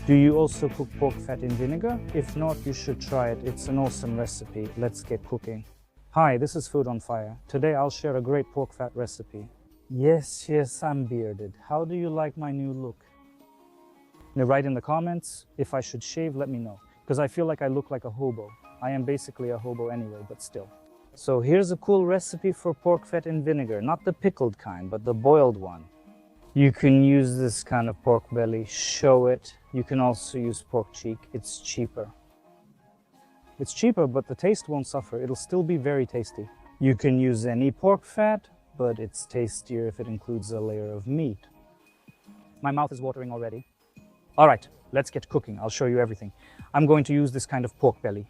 Do you also cook pork fat in vinegar? If not, you should try it. It's an awesome recipe. Let's get cooking. Hi, this is Food on Fire. Today I'll share a great pork fat recipe. Yes, I'm bearded. How do you like my new look? Now write in the comments. If I should shave, let me know. Because I feel like I look like a hobo. I am basically a hobo anyway, but still. So here's a cool recipe for pork fat in vinegar. Not the pickled kind, but the boiled one. You can use this kind of pork belly, show it. You can also use pork cheek, it's cheaper. It's cheaper, but the taste won't suffer. It'll still be very tasty. You can use any pork fat, but it's tastier if it includes a layer of meat. My mouth is watering already. All right, let's get cooking. I'll show you everything. I'm going to use this kind of pork belly.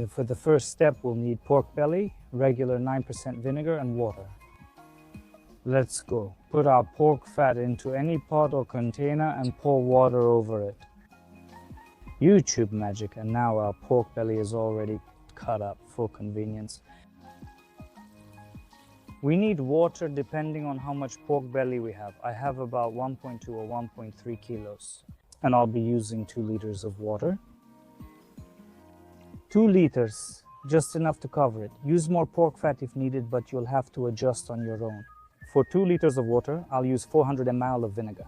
For the first step, we'll need pork belly, regular 9% vinegar and water. Let's go. Put our pork fat into any pot or container and pour water over it. YouTube magic, and now our pork belly is already cut up for convenience. We need water depending on how much pork belly we have. I have about 1.2 or 1.3 kilos, and I'll be using 2 liters of water. 2 liters, just enough to cover it. Use more pork fat if needed, but you'll have to adjust on your own. For 2 liters of water, I'll use 400 ml of vinegar.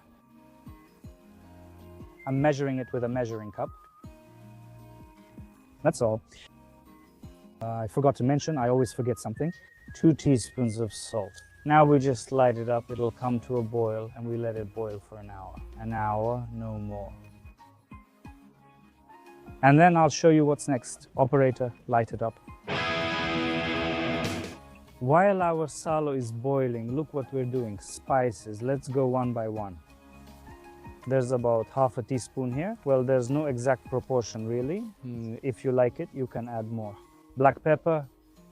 I'm measuring it with a measuring cup. That's all. I forgot to mention, I always forget something. 2 teaspoons of salt. Now we just light it up, it'll come to a boil, and we let it boil for an hour. An hour, no more. And then I'll show you what's next. Operator, light it up. While our salo is boiling, look what we're doing. Spices. Let's go one by one. There's about half a teaspoon here. Well, there's no exact proportion really. If you like it, you can add more. Black pepper,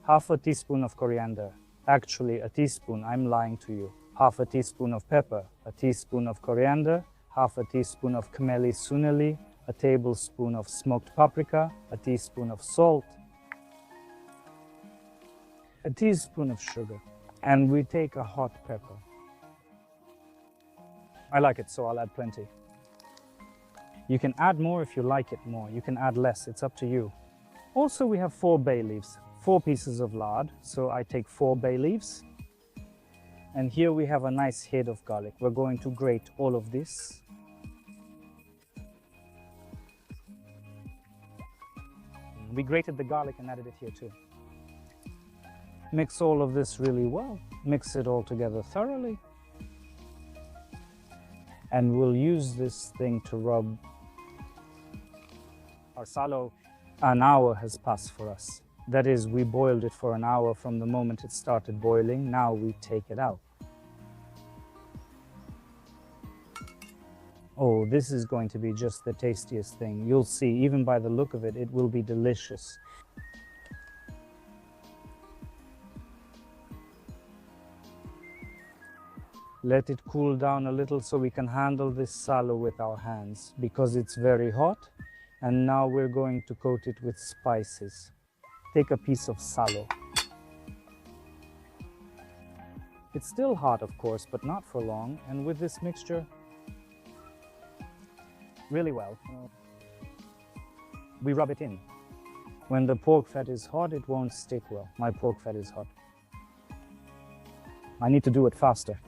half a teaspoon of coriander. Actually, a teaspoon, I'm lying to you. Half a teaspoon of pepper, a teaspoon of coriander, half a teaspoon of khmeli suneli, a tablespoon of smoked paprika, a teaspoon of salt, a teaspoon of sugar, and we take a hot pepper. I like it, so I'll add plenty. You can add more if you like it more. You can add less, it's up to you. Also, we have 4 bay leaves, 4 pieces of lard, so I take 4 bay leaves. And here we have a nice head of garlic. We're going to grate all of this. We grated the garlic and added it here too. Mix all of this really well. Mix it all together thoroughly. And we'll use this thing to rub. Our salo, an hour has passed for us. That is, we boiled it for an hour from the moment it started boiling. Now we take it out. Oh, this is going to be just the tastiest thing. You'll see, even by the look of it, it will be delicious. Let it cool down a little so we can handle this salo with our hands because it's very hot. And now we're going to coat it with spices. Take a piece of salo. It's still hot, of course, but not for long. And with this mixture, really well, we rub it in. When the pork fat is hot, it won't stick well. My pork fat is hot. I need to do it faster.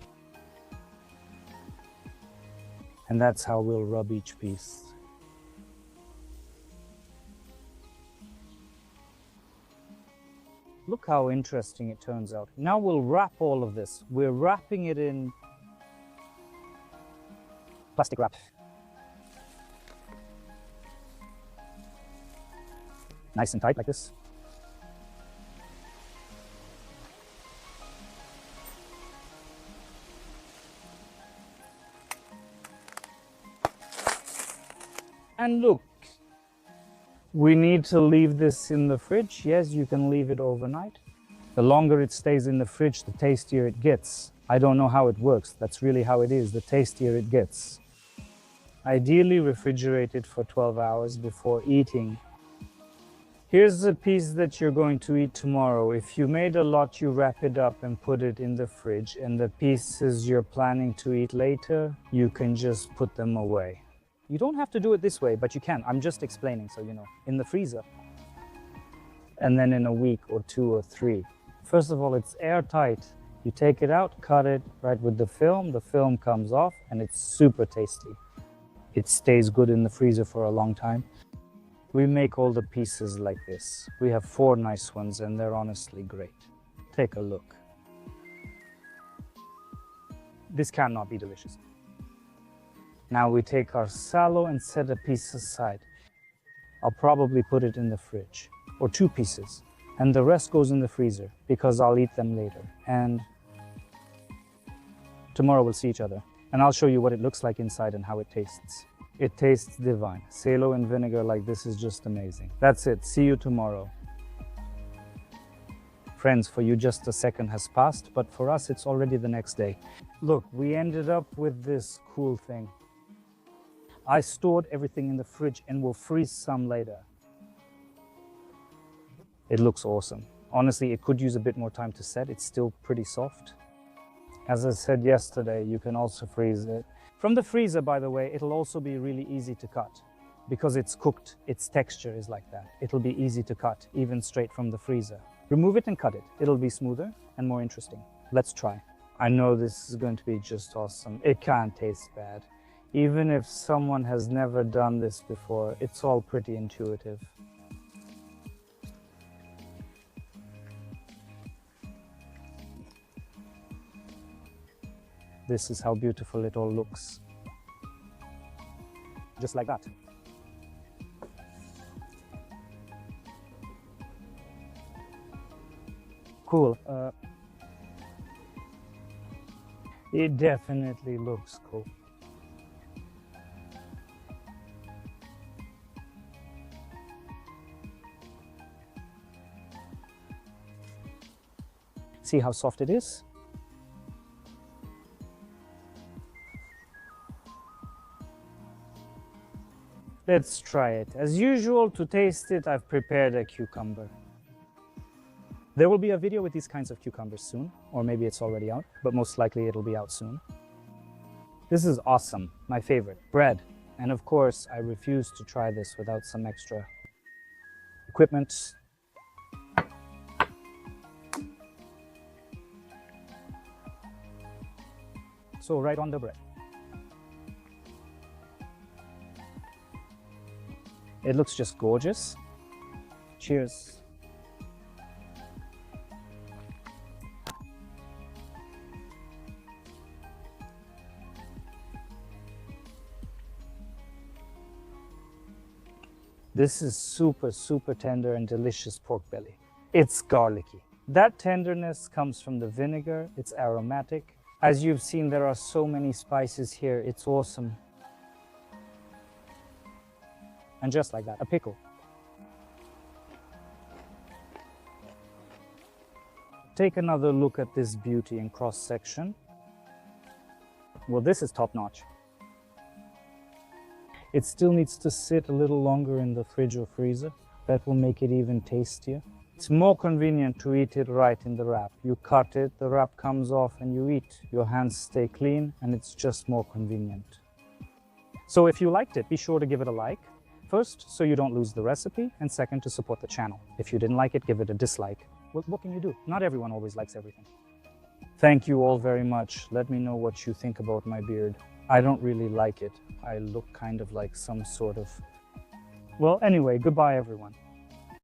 And that's how we'll rub each piece. Look how interesting it turns out. Now we'll wrap all of this. We're wrapping it in plastic wrap. Nice and tight like this. And look, we need to leave this in the fridge. Yes, you can leave it overnight. The longer it stays in the fridge, the tastier it gets. I don't know how it works. That's really how it is. The tastier it gets. Ideally, refrigerate it for 12 hours before eating. Here's the piece that you're going to eat tomorrow. If you made a lot, you wrap it up and put it in the fridge. And the pieces you're planning to eat later, you can just put them away. You don't have to do it this way, but you can. I'm just explaining, so you know. In the freezer. And then in a week or 2 or 3. First of all, it's airtight. You take it out, cut it right with the film comes off, and it's super tasty. It stays good in the freezer for a long time. We make all the pieces like this. We have 4 nice ones, and they're honestly great. Take a look. This cannot be delicious. Now we take our sallow and set a piece aside. I'll probably put it in the fridge, or 2 pieces, and the rest goes in the freezer because I'll eat them later. And tomorrow we'll see each other, and I'll show you what it looks like inside and how it tastes. It tastes divine. Salo and vinegar like this is just amazing. That's it. See you tomorrow. Friends, for you just a second has passed, but for us it's already the next day. Look, we ended up with this cool thing. I stored everything in the fridge and will freeze some later. It looks awesome. Honestly, it could use a bit more time to set. It's still pretty soft. As I said yesterday, you can also freeze it. From the freezer, by the way, it'll also be really easy to cut. Because it's cooked, its texture is like that. It'll be easy to cut, even straight from the freezer. Remove it and cut it. It'll be smoother and more interesting. Let's try. I know this is going to be just awesome. It can't taste bad. Even if someone has never done this before, it's all pretty intuitive. This is how beautiful it all looks. Just like that. Cool. It definitely looks cool. See how soft it is? Let's try it. As usual, to taste it, I've prepared a cucumber. There will be a video with these kinds of cucumbers soon, or maybe it's already out, but most likely it'll be out soon. This is awesome, my favorite, bread. And of course, I refuse to try this without some extra equipment. So right on the bread. It looks just gorgeous. Cheers. This is super tender and delicious pork belly. It's garlicky. That tenderness comes from the vinegar. It's aromatic. As you've seen, there are so many spices here. It's awesome. And just like that, a pickle. Take another look at this beauty in cross section. Well, this is top notch. It still needs to sit a little longer in the fridge or freezer. That will make it even tastier. It's more convenient to eat it right in the wrap. You cut it, the wrap comes off and you eat. Your hands stay clean and it's just more convenient. So if you liked it, be sure to give it a like. First, so you don't lose the recipe, and second, to support the channel. If you didn't like it, give it a dislike. What can you do? Not everyone always likes everything. Thank you all very much. Let me know what you think about my beard. I don't really like it. I look kind of like some sort of... Well, anyway, goodbye everyone.